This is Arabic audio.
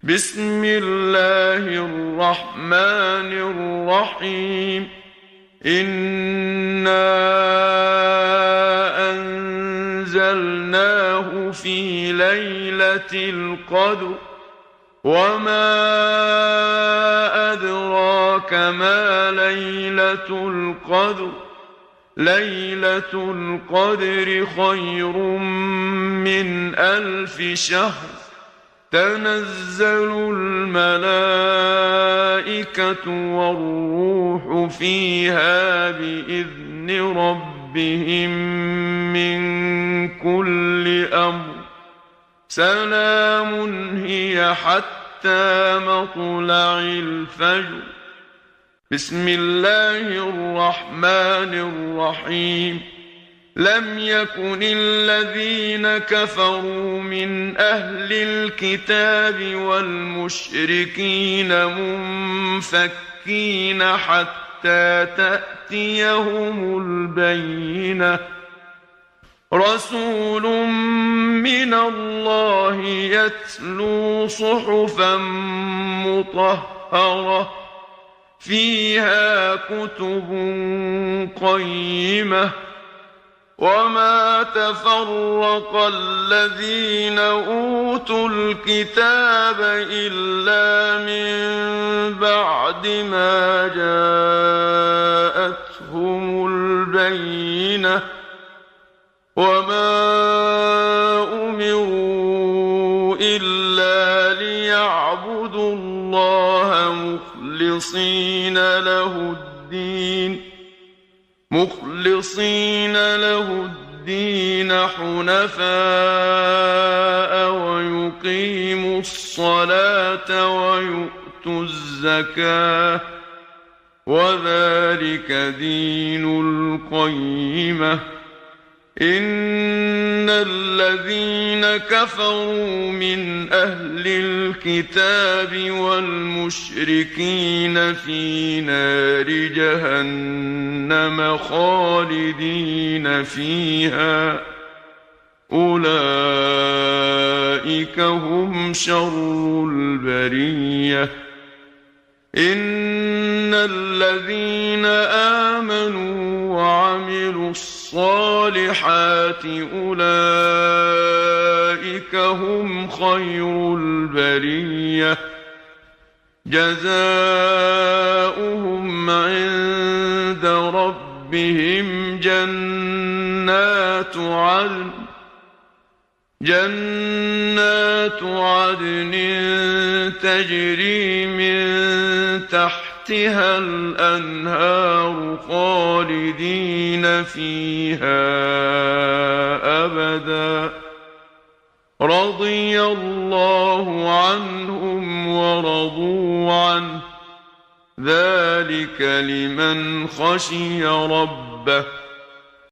بسم الله الرحمن الرحيم. إنا أنزلناه في ليلة القدر وما أدراك ما ليلة القدر. ليلة القدر خير من 1000 شهر. تنزل الملائكة والروح فيها بإذن ربهم من كل أمر. سلام هي حتى مطلع الفجر. بسم الله الرحمن الرحيم. لم يكن الذين كفروا من أهل الكتاب والمشركين منفكين حتى تأتيهم البينة. رسول من الله يتلو صحفا مطهرة فيها كتب قيمة. وما تفرق الذين أوتوا الكتاب إلا من بعد ما جاءتهم البينة. وما أمروا إلا ليعبدوا الله مخلصين له الدين حنفاء ويقيموا الصلاة ويؤتوا الزكاة وذلك دين القيمة. إن الذين كفروا من أهل الكتاب والمشركين في نار جهنم خالدين فيها أولئك هم شر البرية. إن الذين آمنوا وعملوا الصالحات أولئك هم خير البرية. جزاؤهم عند ربهم جنات عدن تجري من تحتها الأنهار خالدين فيها أبدا. رضي الله عنهم ورضوا عنه ذلك لمن خشي ربه.